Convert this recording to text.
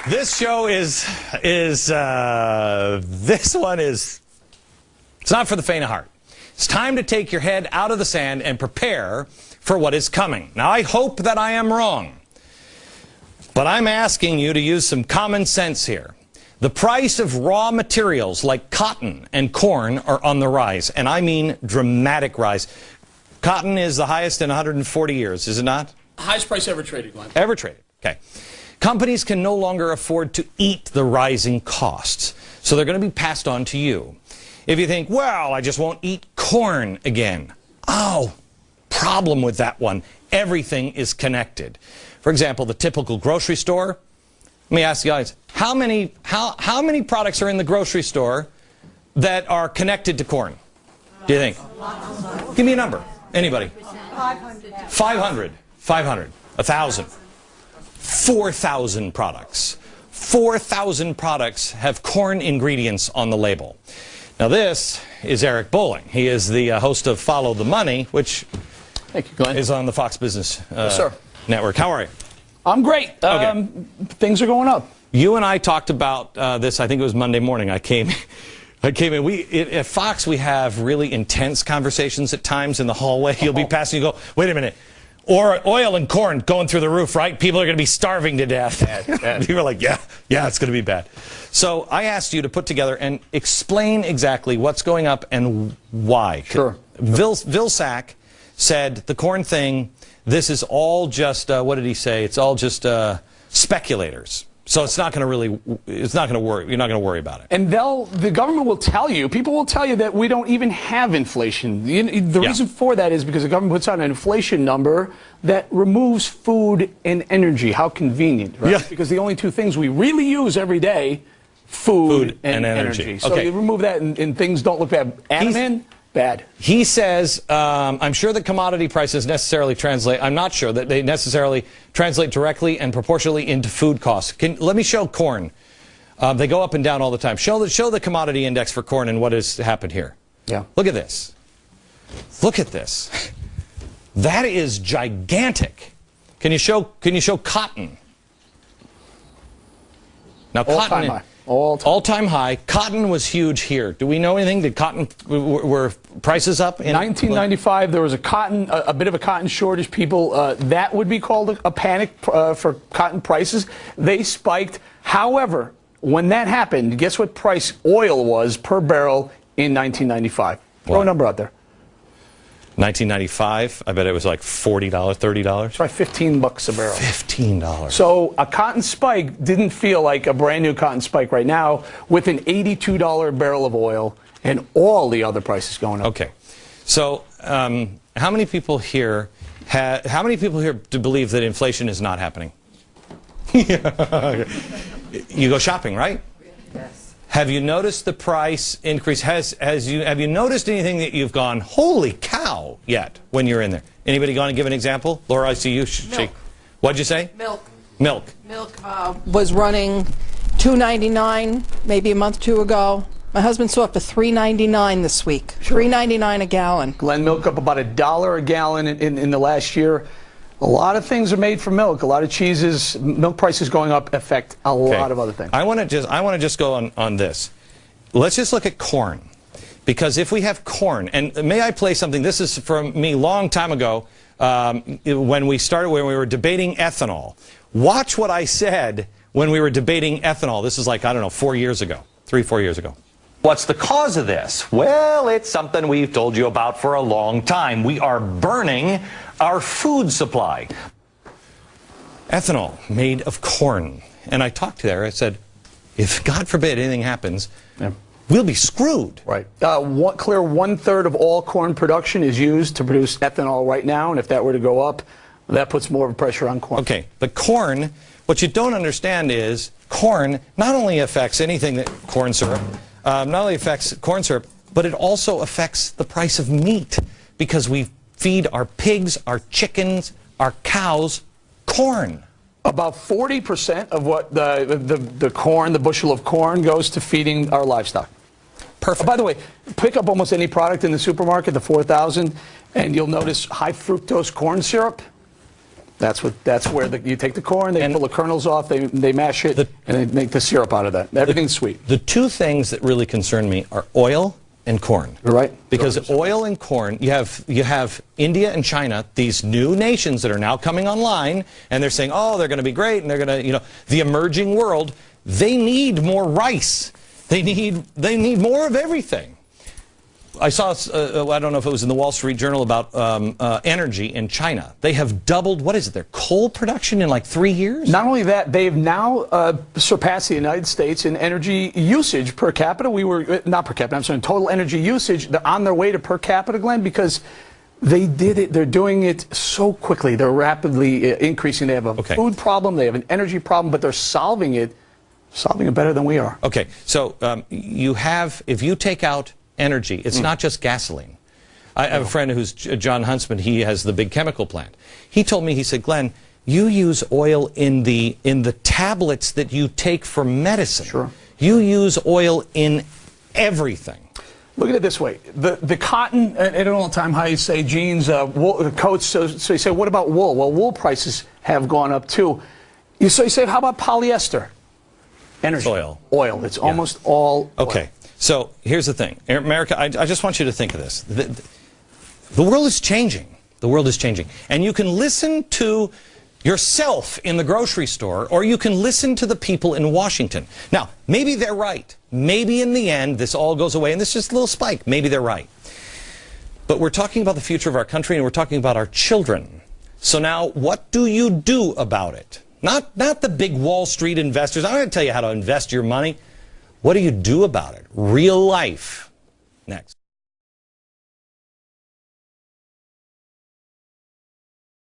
This show this one is, it's not for the faint of heart. It's time to take your head out of the sand and prepare for what is coming. Now, I hope that I am wrong, but I'm asking you to use some common sense here. The price of raw materials like cotton and corn are on the rise, and I mean dramatic rise. Cotton is the highest in 140 years, is it not? Highest price ever traded, Glenn. Ever traded, okay. Companies can no longer afford to eat the rising costs, so they're going to be passed on to you. If you think, well, I just won't eat corn again. Oh, problem with that one. Everything is connected. For example, the typical grocery store. Let me ask you guys, how many products are in the grocery store that are connected to corn? Do you think? Give me a number. Anybody? 500. 500. 1,000. 4,000 products. 4,000 products have corn ingredients on the label. Now this is Eric Bolling. He is the host of Follow the Money, which Thank you, Glenn. is on the Fox Business Yes, sir. Network. How are you? I'm great. Okay. Things are going up. You and I talked about this, I think it was Monday morning. I came in. At Fox, we have really intense conversations at times in the hallway. You'll be passing, you go, wait a minute. Or oil and corn going through the roof, right? People are going to be starving to death. Bad. You were like, yeah, it's going to be bad. So I asked you to put together and explain exactly what's going up and why. Sure. Vilsack said the corn thing, this is all just, what did he say? It's all just speculators. So it's not going to really, it's not going to worry, you're not going to worry about it. And the government will tell you, people will tell you that we don't even have inflation. The reason for that is because the government puts out an inflation number that removes food and energy. How convenient, right? Yeah. Because the only two things we really use every day, food and energy. So you remove that and things don't look bad. Admin, bad. He says, I'm sure that commodity prices necessarily translate, I'm not sure that they necessarily translate directly and proportionally into food costs. Let me show corn. They go up and down all the time. Show the commodity index for corn and what has happened here. Yeah. Look at this. Look at this. That is gigantic. Can you show cotton? Now all-time high. All-time high. Cotton was huge here. Do we know anything? Did cotton, were prices up? In 1995, there was a bit of a cotton shortage. People, that would be called a panic for cotton prices. They spiked. However, when that happened, guess what price oil was per barrel in 1995? Throw a number out there. 1995, I bet it was like $40, $30. It's probably $15 a barrel. $15. So a cotton spike didn't feel like a brand new cotton spike right now with an $82 barrel of oil and all the other prices going up. Okay. So how many people here do believe that inflation is not happening? You go shopping, right? Yes. Have you noticed the price increase? Have you noticed anything that you've gone, holy cow, yet when you're in there? Anybody going to give an example? Laura, I see you shake. What'd you say? Milk. Milk. Milk was running $2.99 maybe a month or two ago. My husband saw up to $3.99 this week. Sure. $3.99 a gallon. Glenn, milk up about $1 a gallon in the last year. A lot of things are made from milk. A lot of cheeses, milk prices going up affect a lot of other things. I want to just go on this. Let's just look at corn, because if we have corn, and may I play something? This is from me a long time ago when we were debating ethanol. Watch what I said when we were debating ethanol. This is like, I don't know, 4 years ago, 3-4 years ago. What's the cause of this? Well, it's something we've told you about for a long time. We are burning our food supply. Ethanol made of corn. And I talked to her, I said, if God forbid anything happens, we'll be screwed. Right. Clear 1/3 of all corn production is used to produce ethanol right now, and if that were to go up, that puts more of a pressure on corn. Okay, but corn, what you don't understand is corn not only affects anything that corn syrup, not only affects corn syrup, but it also affects the price of meat, because we feed our pigs, our chickens, our cows corn. About 40% of what the corn, the bushel of corn, goes to feeding our livestock. Perfect. By the way, pick up almost any product in the supermarket, the 4,000, and you'll notice high fructose corn syrup. That's where you take the corn, they pull the kernels off, they mash it, and they make the syrup out of that. Everything's sweet. The two things that really concern me are oil and corn. You're right. Because oil and corn, you have India and China, these new nations that are now coming online, and they're saying, oh, they're going to be great, and they're going to, the emerging world, they need more rice. They need more of everything. I saw, I don't know if it was in the Wall Street Journal, about energy in China. They have doubled, what is it, their coal production in like 3 years? Not only that, they've now surpassed the United States in energy usage per capita. We were, not per capita, I'm sorry, total energy usage. They're on their way to per capita, Glenn, because they did it. They're doing it so quickly. They're rapidly increasing. They have a food problem. They have an energy problem, but they're solving it better than we are. Okay, so if you take out energy, it's not just gasoline. I have a friend who's John Huntsman. He has the big chemical plant. He told me, he said, Glenn, you use oil in the tablets that you take for medicine. Sure. You use oil in everything. Look at it this way. The cotton, at an all-time high, you say jeans, wool, coats, so you say, what about wool? Well, wool prices have gone up too. So you say, how about polyester? Energy. It's oil. Oil. It's almost all oil. Okay. So here's the thing. America, I just want you to think of this. The world is changing. The world is changing. And you can listen to yourself in the grocery store, or you can listen to the people in Washington. Now, maybe they're right. Maybe in the end, this all goes away, and this is just a little spike. Maybe they're right. But we're talking about the future of our country, and we're talking about our children. So now, what do you do about it? Not the big Wall Street investors. I'm not going to tell you how to invest your money. What do you do about it? Real life. Next.